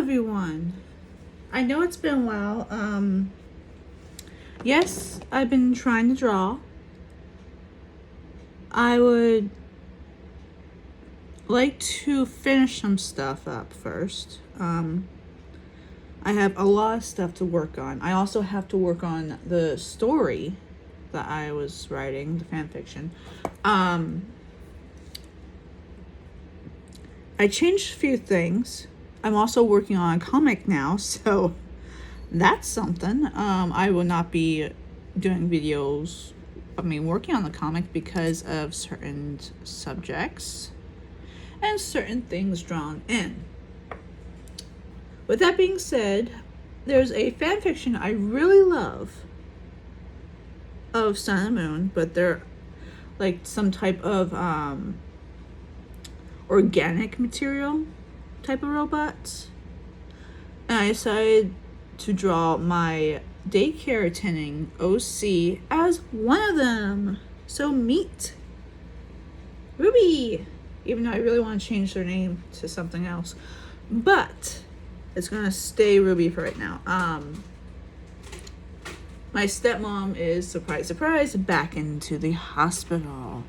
everyone. I know it's been a while. Yes, I've been trying to draw. I would like to finish some stuff up first. I have a lot of stuff to work on. I also have to work on the story that I was writing, the fan fiction. I changed a few things. I'm also working on a comic now, so that's something. I will not be doing videos, working on the comic because of certain subjects and certain things drawn in. With that being said, there's a fan fiction I really love of Sun and Moon, but they're like some type of organic material type of robots. And I decided to draw my daycare attending OC as one of them. So meet Ruby, even though I really want to change their name to something else, but it's gonna stay Ruby for right now. My stepmom is, surprise, surprise, back into the hospital.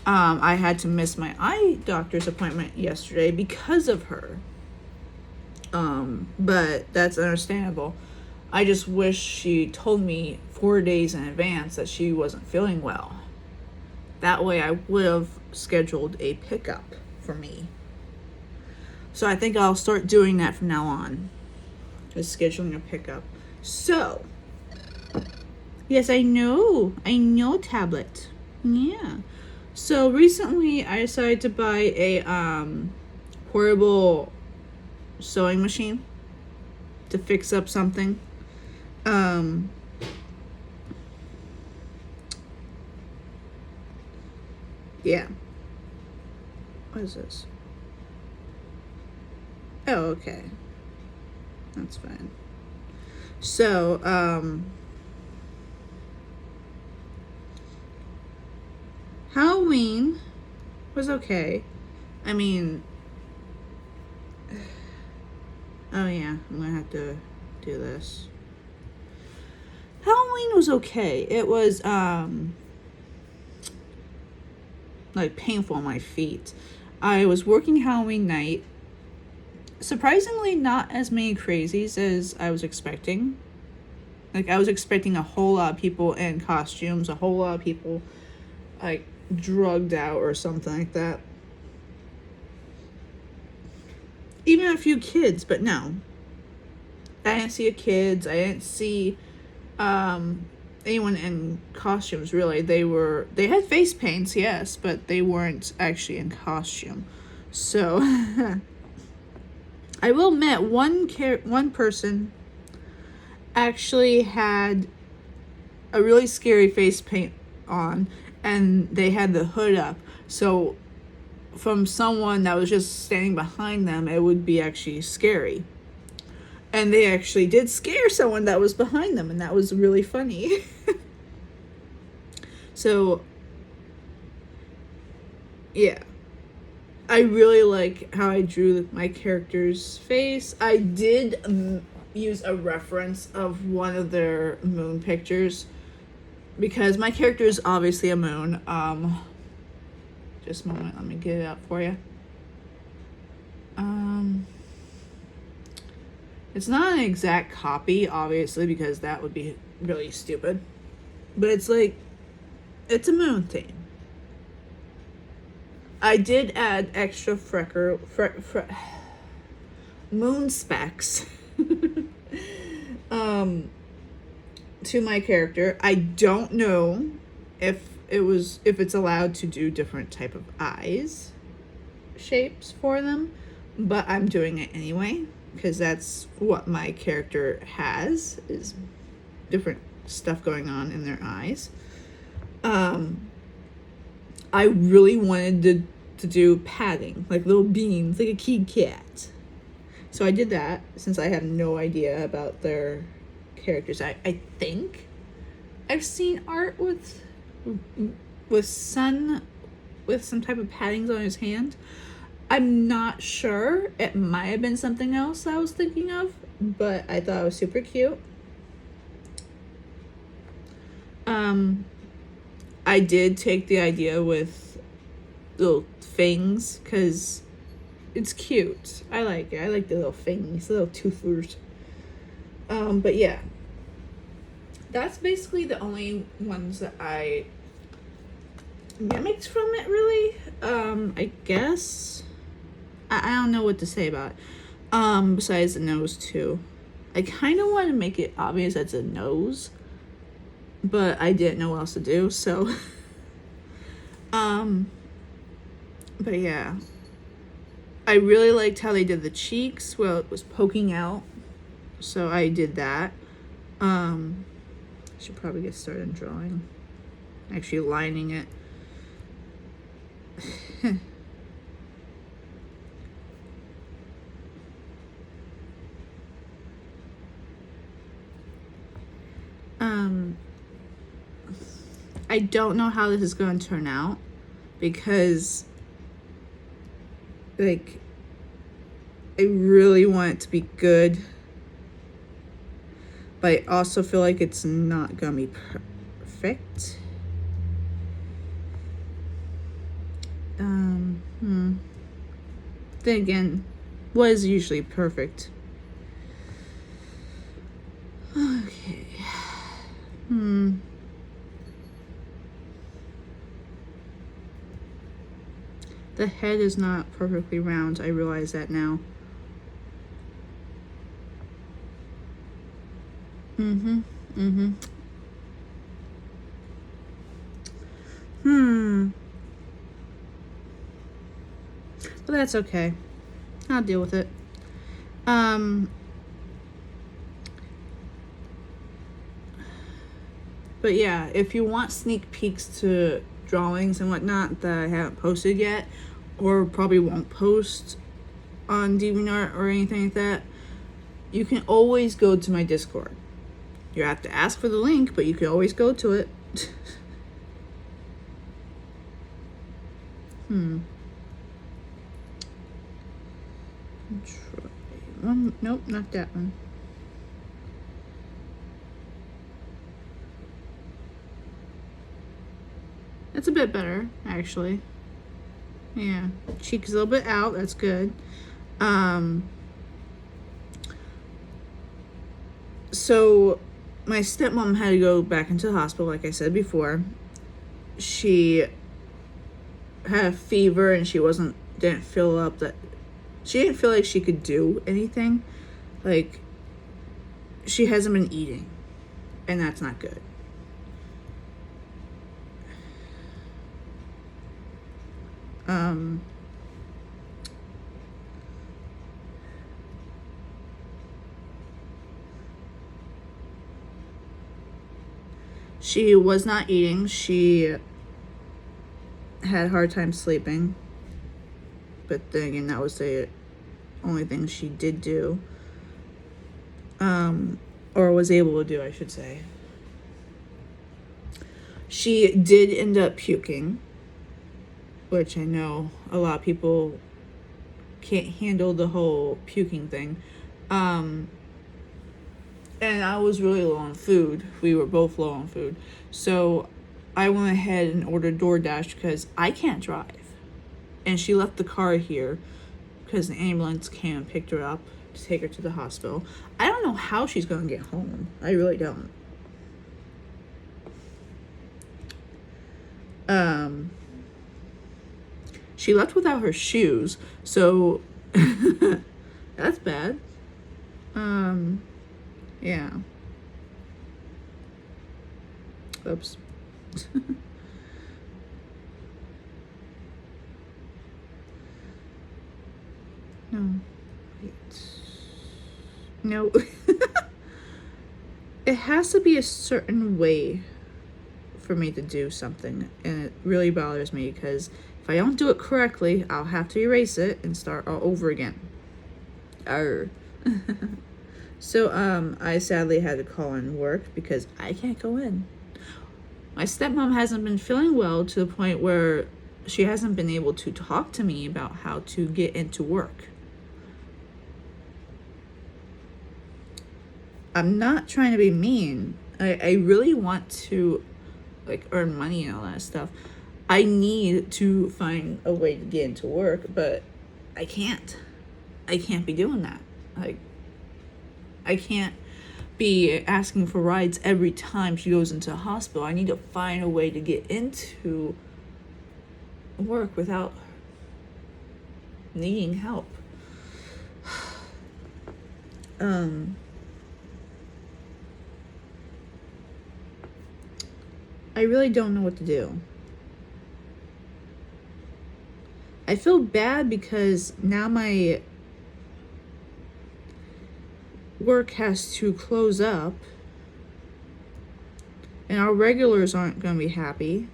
I had to miss my eye doctor's appointment yesterday because of her. But that's understandable. I just wish she told me 4 days in advance that she wasn't feeling well. That way I would have scheduled a pickup for me. So I think I'll start doing that from now on. Just scheduling a pickup. So, yes, I know tablet. Yeah. So recently I decided to buy a portable sewing machine to fix up something. Yeah. What is this? Oh, okay. That's fine. So, Halloween was okay. Oh yeah, I'm gonna have to do this. Halloween was okay. It was, like painful on my feet. I was working Halloween night. Surprisingly, not as many crazies as I was expecting. Like, I was expecting a whole lot of people in costumes, a whole lot of people, like, drugged out or something like that. Even a few kids, but no. I didn't see kids. I didn't see anyone in costumes, really. They had face paints, yes, but they weren't actually in costume. So I will admit, one person actually had a really scary face paint on, and they had the hood up. So from someone that was just standing behind them, it would be actually scary. And they actually did scare someone that was behind them, and that was really funny. So, yeah. I really like how I drew my character's face. I did use a reference of one of their moon pictures, because my character is obviously a moon. Just a moment, let me get it up for you. It's not an exact copy, obviously, because that would be really stupid. But it's like, it's a moon theme. I did add extra moon specs to my character. I don't know if it's allowed to do different type of eyes shapes for them, but I'm doing it anyway because that's what my character has, is different stuff going on in their eyes. I really wanted to do padding, like little beans, like a kitty cat. So I did that, since I have no idea about their characters. I think I've seen art with Sun with some type of paddings on his hand. I'm not sure. It might have been something else I was thinking of, but I thought it was super cute. I did take the idea with little fangs because it's cute. I like it. I like the little fangs, the little toothers. But yeah, that's basically the only ones that I mimicked from it, really. I guess. I don't know what to say about it. Besides the nose, too. I kind of want to make it obvious that's a nose, but I didn't know what else to do, so. But yeah. I really liked how they did the cheeks. Well, it was poking out, so I did that. Should probably get started drawing. Actually lining it. I don't know how this is going to turn out because, like, I really want it to be good, but I also feel like it's not gonna be perfect. Then again, what is usually perfect? Okay. The head is not perfectly round. I realize that now. But that's okay. I'll deal with it. But yeah, if you want sneak peeks to drawings and whatnot that I haven't posted yet, or probably won't post on DeviantArt or anything like that, you can always go to my Discord. You have to ask for the link, but you can always go to it. Nope, not that one. That's a bit better, actually. Yeah, cheek is a little bit out. That's good. So my stepmom had to go back into the hospital, like I said before. She had a fever and she didn't feel like she could do anything. Like, she hasn't been eating, and that's not good. She was not eating. She had a hard time sleeping. But then again, that was the only thing she did do. Or was able to do, I should say. She did end up puking, which I know a lot of people can't handle the whole puking thing. And I was really low on food. We were both low on food. So I went ahead and ordered DoorDash because I can't drive. And she left the car here because the ambulance came and picked her up to take her to the hospital. I don't know how she's going to get home. I really don't. She left without her shoes, so that's bad. Yeah. Oops. No. Wait. No. It has to be a certain way for me to do something, and it really bothers me because if I don't do it correctly, I'll have to erase it and start all over again. Arr. So, I sadly had to call in work because I can't go in. My stepmom hasn't been feeling well to the point where she hasn't been able to talk to me about how to get into work. I'm not trying to be mean. I really want to like earn money and all that stuff. I need to find a way to get into work, but I can't. I can't be doing that. Like, I can't be asking for rides every time she goes into a hospital. I need to find a way to get into work without needing help. I really don't know what to do. I feel bad because now my work has to close up and our regulars aren't going to be happy.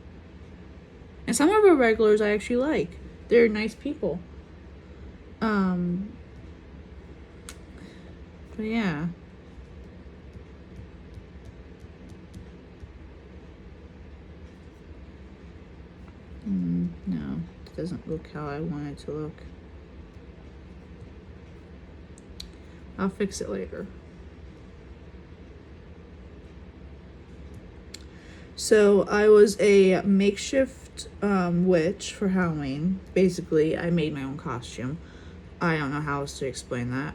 And some of our regulars I actually like. They're nice people. But yeah. No, it doesn't look how I want it to look. I'll fix it later. So I was a makeshift witch for Halloween. Basically, I made my own costume. I don't know how else to explain that.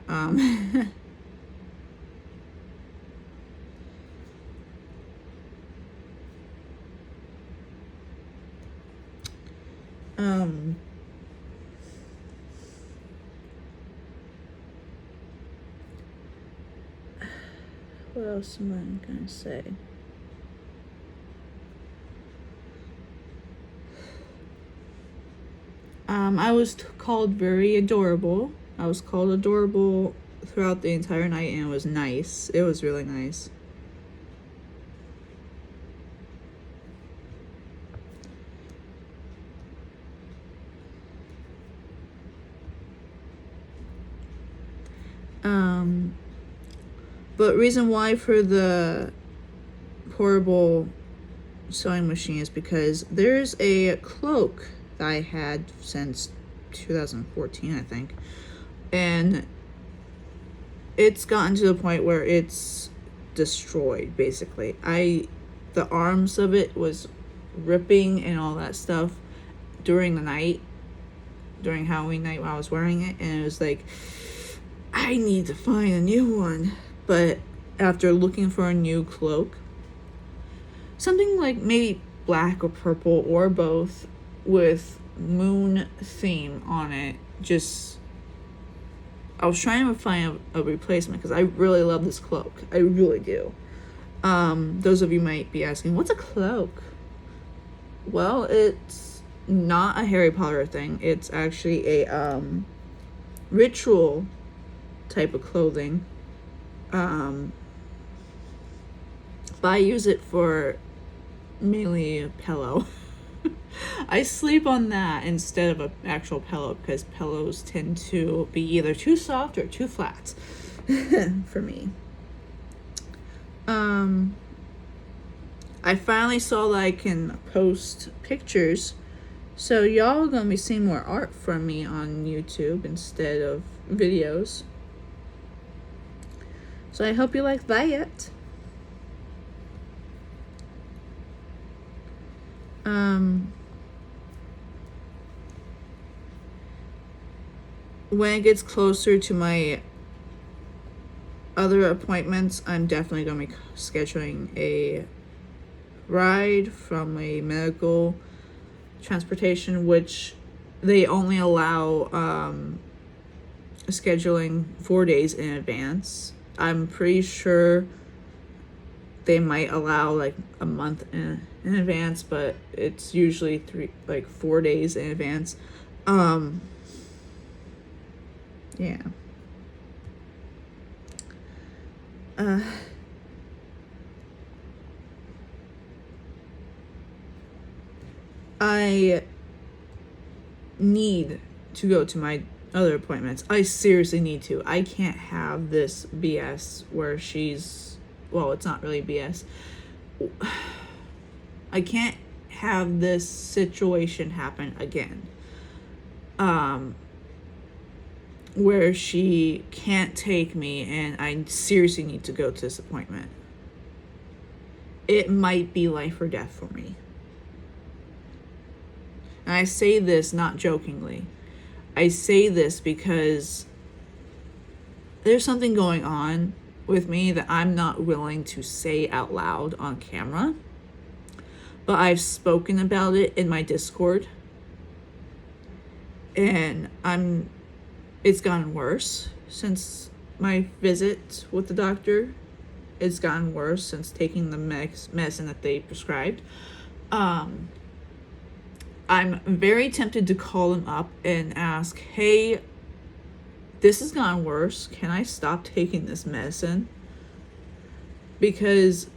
What else am I gonna say? I was called very adorable. I was called adorable throughout the entire night, and it was nice. It was really nice. But reason why for the portable sewing machine is because there's a cloak that I had since 2014, I think. And it's gotten to the point where it's destroyed, basically. The arms of it was ripping and all that stuff during the night, during Halloween night when I was wearing it, and it was like, I need to find a new one. But after looking for a new cloak, something like maybe black or purple or both with moon theme on it, I was trying to find a replacement because I really love this cloak. I really do. Those of you might be asking, what's a cloak? Well, it's not a Harry Potter thing. It's actually a ritual type of clothing. But I use it for mainly a pillow. I sleep on that instead of an actual pillow because pillows tend to be either too soft or too flat for me. I finally saw that I can post pictures, so y'all are gonna be seeing more art from me on YouTube instead of videos. So I hope you like that. When it gets closer to my other appointments, I'm definitely going to be scheduling a ride from a medical transportation, which they only allow scheduling 4 days in advance. I'm pretty sure they might allow like a month in advance, but it's usually 4 days in advance. Yeah. I need to go to my other appointments. I seriously need to. I can't have this BS where it's not really BS. I can't have this situation happen again. Where she can't take me and I seriously need to go to this appointment. It might be life or death for me. And I say this not jokingly. I say this because there's something going on with me that I'm not willing to say out loud on camera. But I've spoken about it in my Discord. And it's gotten worse since my visit with the doctor. It's gotten worse since taking the medicine that they prescribed. I'm very tempted to call them up and ask, hey, this has gotten worse. Can I stop taking this medicine? Because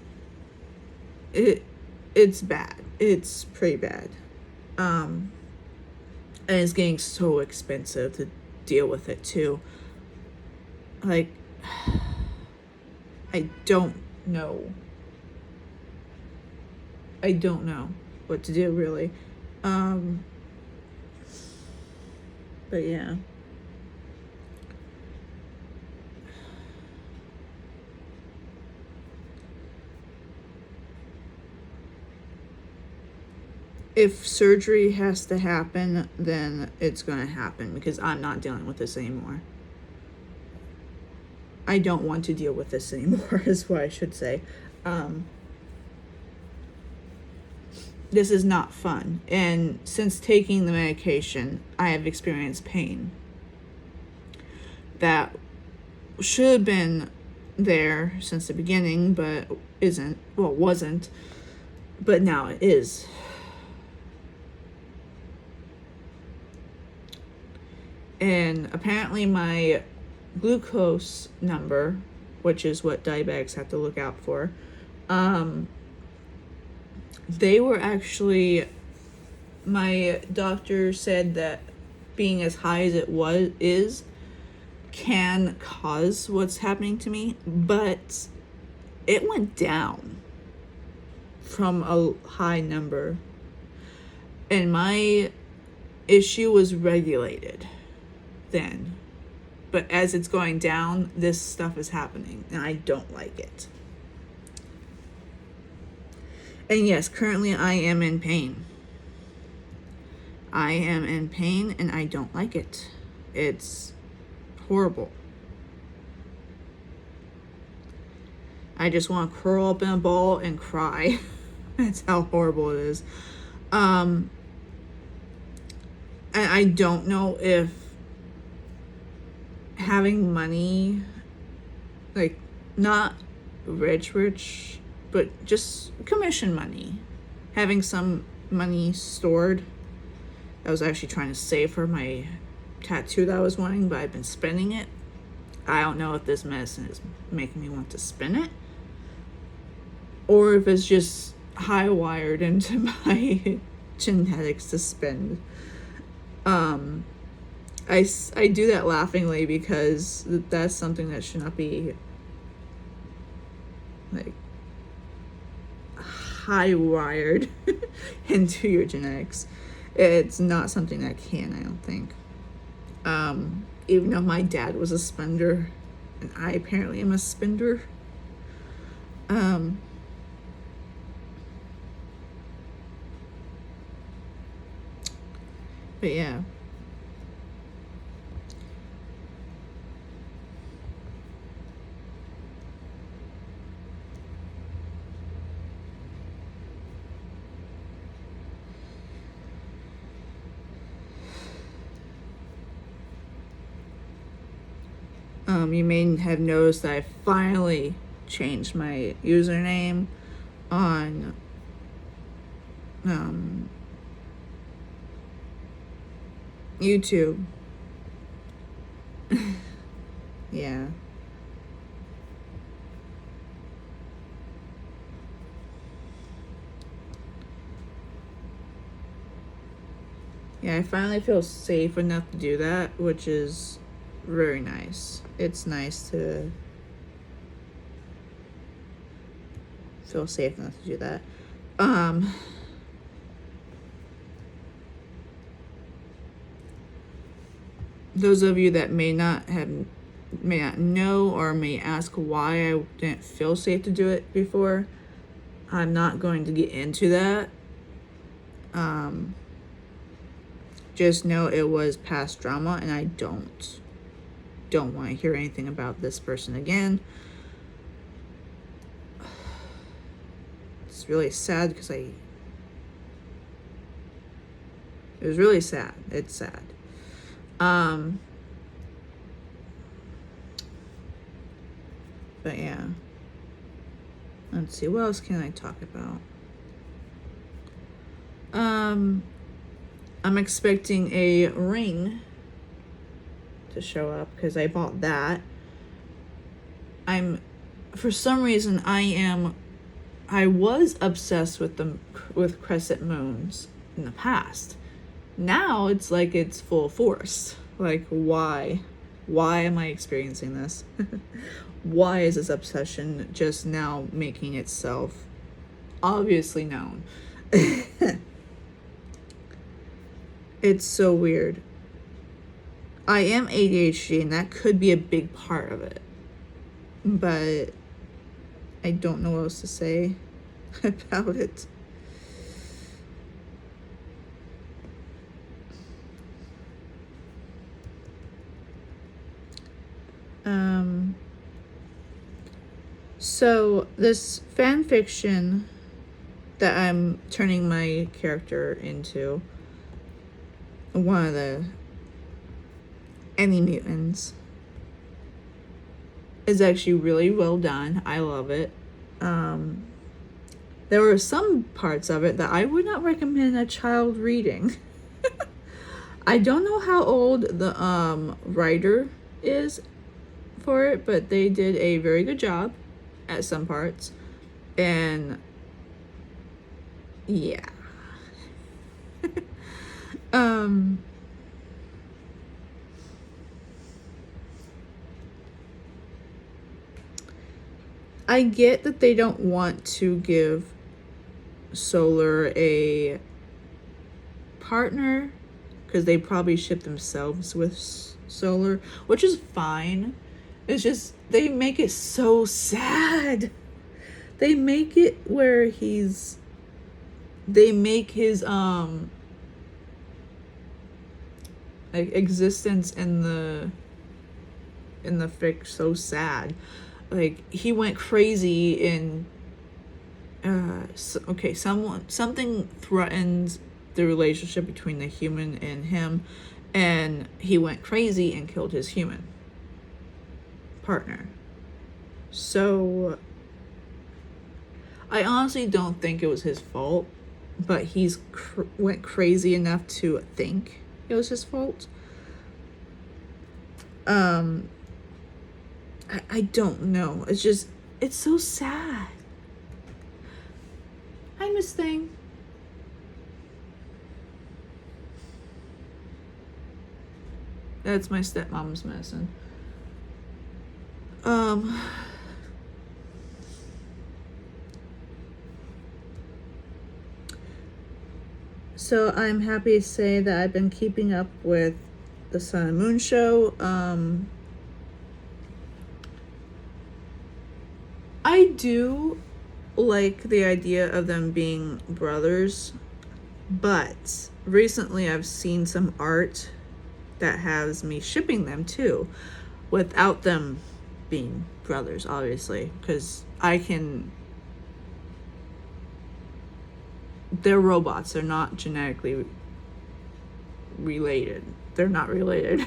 it's bad. It's pretty bad. And it's getting so expensive to deal with it too. Like, I don't know what to do, really. But yeah. If surgery has to happen, then it's going to happen because I'm not dealing with this anymore. I don't want to deal with this anymore, is what I should say. This is not fun. And since taking the medication, I have experienced pain that should have been there since the beginning, but wasn't. But now it is. And apparently my glucose number, which is what diabetics have to look out for, they were actually, my doctor said that being as high as it is can cause what's happening to me, but it went down from a high number, and my issue was regulated then. But as it's going down, this stuff is happening, and I don't like it. And yes, currently I am in pain. I am in pain, and I don't like it. It's horrible. I just want to curl up in a ball and cry. That's how horrible it is. And I don't know if having money, like not rich, but just commission money, having some money stored. I was actually trying to save for my tattoo that I was wanting, but I've been spending it. I don't know if this medicine is making me want to spend it, or if it's just high wired into my genetics to spend. I do that laughingly because that's something that should not be like high wired into your genetics. It's not something that can, I don't think. Even though my dad was a spender and I apparently am a spender. But yeah. You may have noticed that I finally changed my username on YouTube. Yeah. Yeah, I finally feel safe enough to do that, which is very nice. It's nice to feel safe enough to do that. those of you that may not know or may ask why I didn't feel safe to do it before, I'm not going to get into that. Just know it was past drama, and I don't want to hear anything about this person again. It's really sad because it was really sad. It's sad. But yeah. Let's see, what else can I talk about? I'm expecting a ring to show up because I bought that. For some reason, I was obsessed with crescent moons in the past. Now it's like it's full force. Like, why? Why am I experiencing this? Why is this obsession just now making itself obviously known? It's so weird. I am ADHD, and that could be a big part of it. But I don't know what else to say about it. So this fan fiction that I'm turning my character into, one of the Animutants, is actually really well done. I love it. There were some parts of it that I would not recommend a child reading. I don't know how old the writer is for it, but they did a very good job at some parts. And yeah. I get that they don't want to give Solar a partner because they probably ship themselves with Solar, which is fine. It's just they make it so sad. They make it where they make his like existence in the fic so sad. Like, he went crazy in something threatened the relationship between the human and him, and he went crazy and killed his human partner. So I honestly don't think it was his fault, but he's went crazy enough to think it was his fault. I don't know. It's so sad. Hi, Miss Thing. That's my stepmom's medicine. So I'm happy to say that I've been keeping up with the Sun and Moon show. I do like the idea of them being brothers, but recently I've seen some art that has me shipping them too, without them being brothers, obviously, because they're robots. They're not genetically related. They're not related.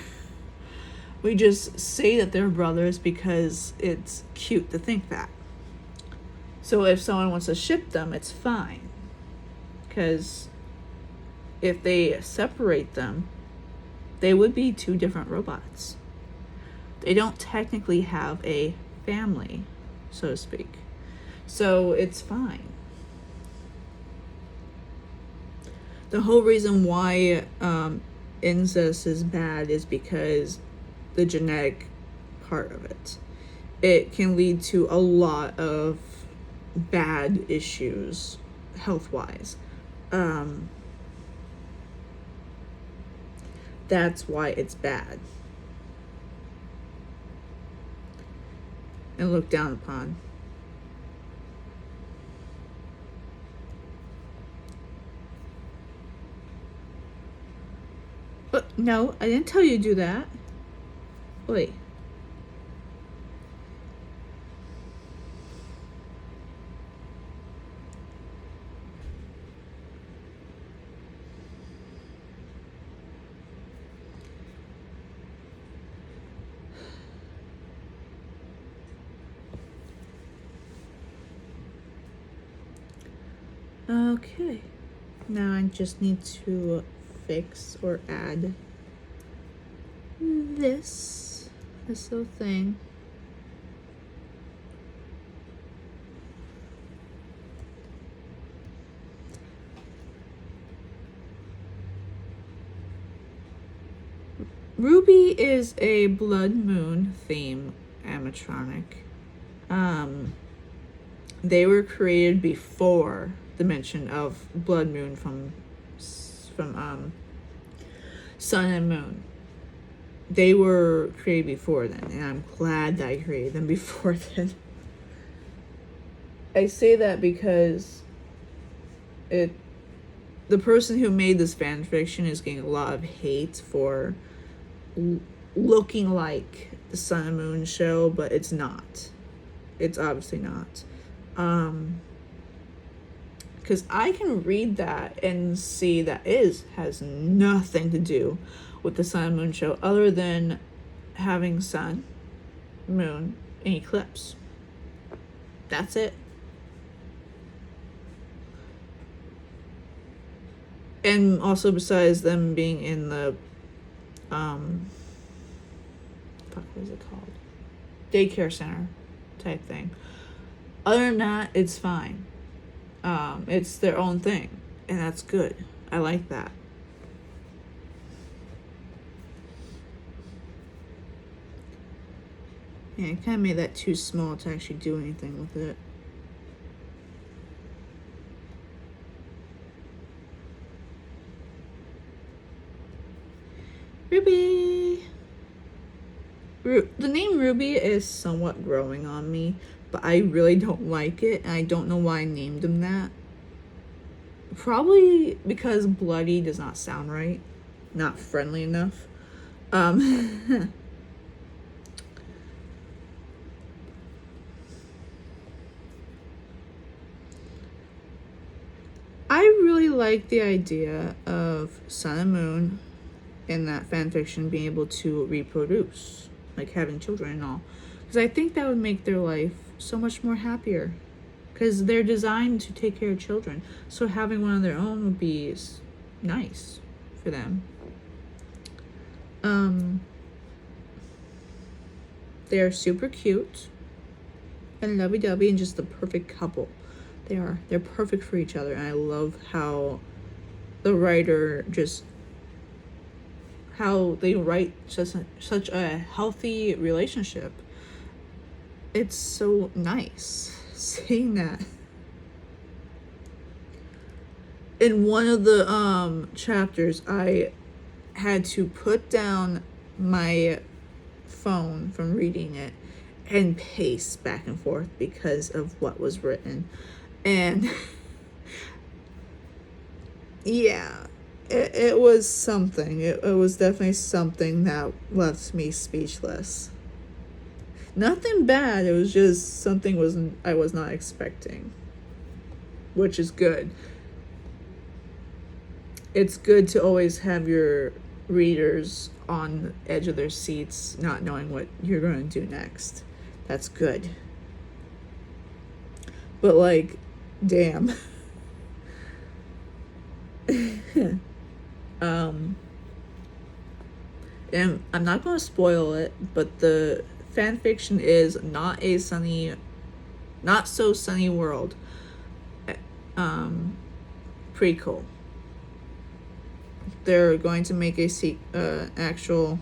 We just say that they're brothers because it's cute to think that. So if someone wants to ship them, it's fine. Because if they separate them, they would be two different robots. They don't technically have a family, so to speak. So it's fine. The whole reason why incest is bad is because the genetic part of it. It can lead to a lot of bad issues health-wise. That's why it's bad. and looked down upon. But no, I didn't tell you to do that. Wait. Okay. Now I just need to fix or add this little thing. Rubi is a blood moon theme animatronic. They were created before the mention of blood moon from Sun and Moon. They were created before then, and I'm glad that I created them before then. I say that because the person who made this fan fiction is getting a lot of hate for looking like the Sun and Moon show, but it's not. It's obviously not. Because I can read that and see that it has nothing to do with the Sun and Moon show other than having sun, moon, and eclipse. That's it. And also besides them being in the what is it called? Daycare center type thing. Other than that, it's fine. It's their own thing, and that's good. I like that. Yeah, I kind of made that too small to actually do anything with it. Ruby! The name Ruby is somewhat growing on me, but I really don't like it, and I don't know why I named him that. Probably because bloody does not sound right. Not friendly enough. I really like the idea of Sun and Moon in that fanfiction being able to reproduce, like having children and all, because I think that would make their life so much more happier, because they're designed to take care of children, so having one of their own would be nice for them. They're super cute and lovey-dovey and just the perfect couple. They're perfect for each other, and I love how the writer how they write such a healthy relationship. It's so nice seeing that. In one of the chapters, I had to put down my phone from reading it and pace back and forth because of what was written. And yeah, it was something. It was definitely something that left me speechless. Nothing bad, it was just something I was not expecting, which is good. It's good to always have your readers on the edge of their seats, not knowing what you're going to do next. That's good. But like, damn. And I'm not going to spoil it, but the fan fiction is not so sunny world prequel. They're going to make a actual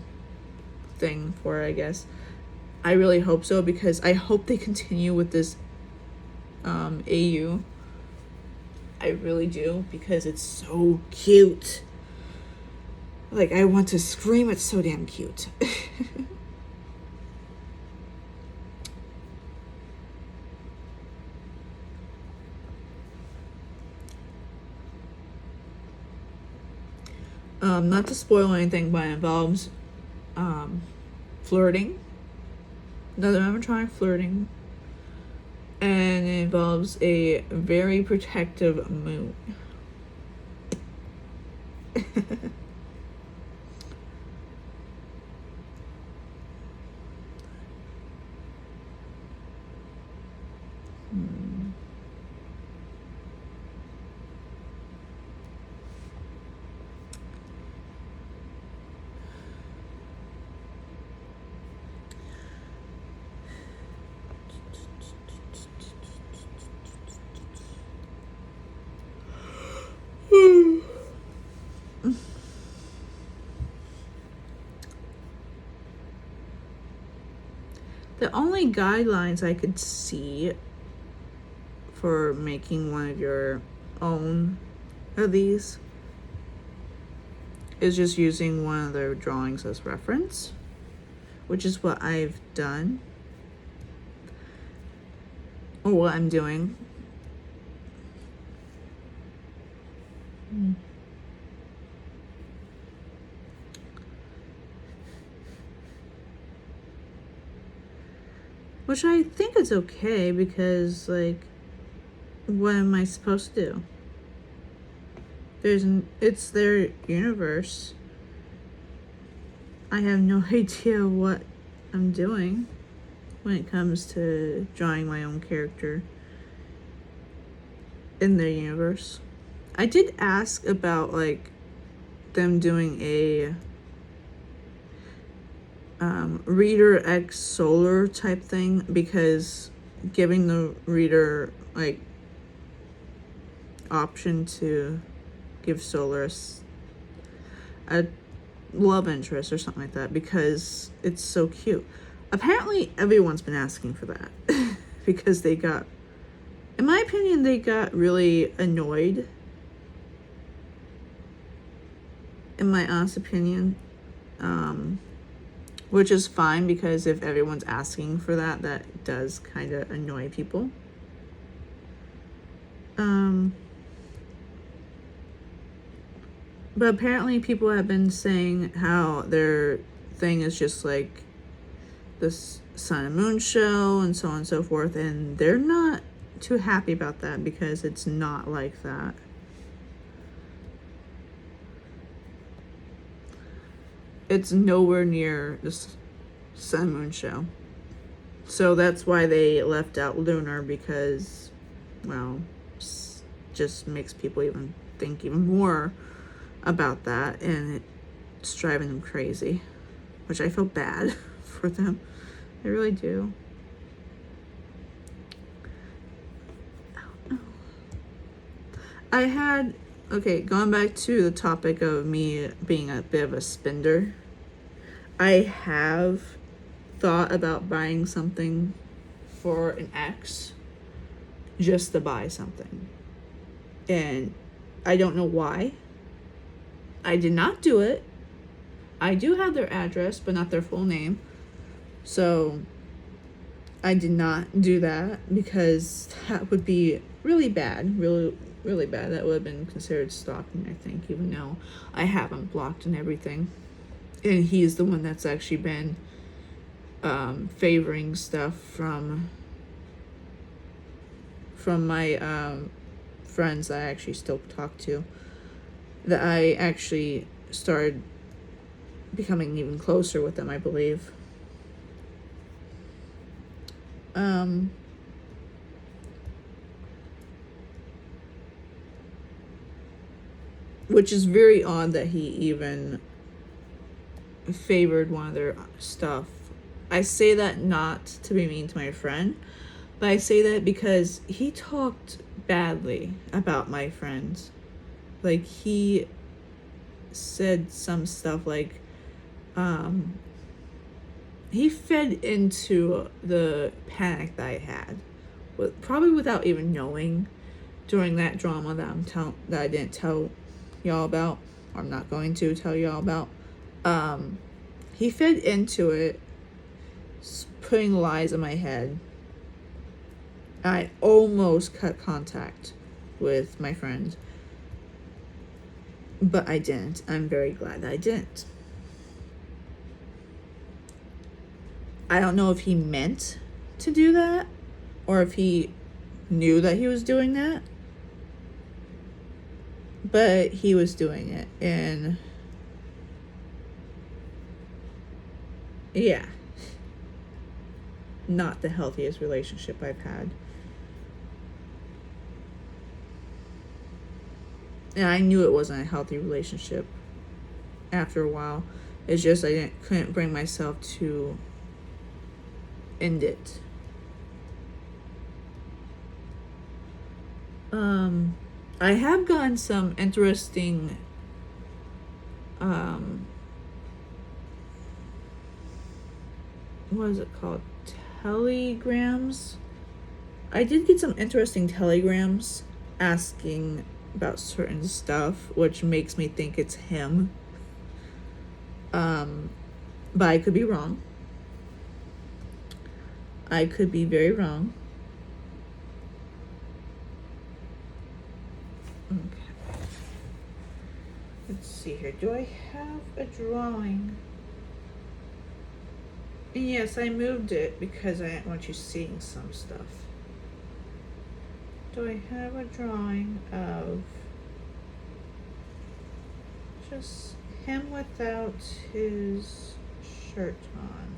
thing for it, I guess. I really hope so, because I hope they continue with this AU. I really do, because it's so cute. Like, I want to scream, it's so damn cute. Not to spoil anything, but it involves flirting. Another animatronic flirting. And it involves a very protective moon. The only guidelines I could see for making one of your own of these is just using one of their drawings as reference, which is what I've done, or what I'm doing. Which I think is okay, because, like, what am I supposed to do? It's their universe. I have no idea what I'm doing when it comes to drawing my own character in their universe. I did ask about, like, them doing a reader X solar type thing, because giving the reader, like, option to give solar a love interest or something like that, because it's so cute. Apparently everyone's been asking for that because they got, in my opinion, they got really annoyed, in my honest opinion, which is fine, because if everyone's asking for that, that does kind of annoy people. But apparently people have been saying how their thing is just like this sun and moon show and so on and so forth, and they're not too happy about that, because it's not like that. It's nowhere near this sun and moon show. So that's why they left out lunar, because, well, just makes people even think even more about that, and it's driving them crazy, which I feel bad for them. I really do. I had, okay, going back to the topic of me being a bit of a spender, I have thought about buying something for an ex just to buy something. And I don't know why. I did not do it. I do have their address, but not their full name. So I did not do that, because that would be really bad. Really, really bad. That would have been considered stalking, I think, even though I have him blocked and everything. And he's the one that's actually been favoring stuff from my friends that I actually still talk to, that I actually started becoming even closer with them, I believe. Which is very odd that he even favored one of their stuff. I say that not to be mean to my friend, but I say that because he talked badly about my friends. Like, he said some stuff like, he fed into the panic that I had, probably without even knowing, during that drama that I didn't tell y'all about, or I'm not going to tell y'all about. He fed into it, putting lies in my head. I almost cut contact with my friend But I didn't. I'm very glad that I didn't. I don't know if he meant to do that or if he knew that he was doing that. But he was doing it. And yeah. Not the healthiest relationship I've had. And I knew it wasn't a healthy relationship after a while. It's just couldn't bring myself to end it. I have gotten some interesting what is it called? Telegrams. I did get some interesting telegrams asking about certain stuff, which makes me think it's him. But I could be wrong. I could be very wrong. Okay. Let's see here. Do I have a drawing? Yes, I moved it because I didn't want you seeing some stuff. Do I have a drawing of just him without his shirt on?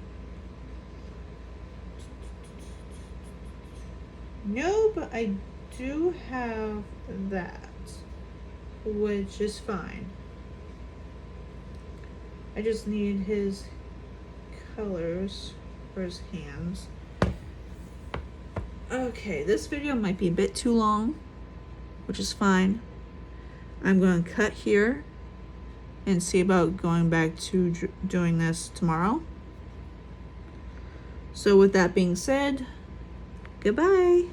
No, but I do have that, which is fine. I just need his colors for his hands. Okay, this video might be a bit too long, which is fine. I'm going to cut here and see about going back to doing this tomorrow. So with that being said, goodbye.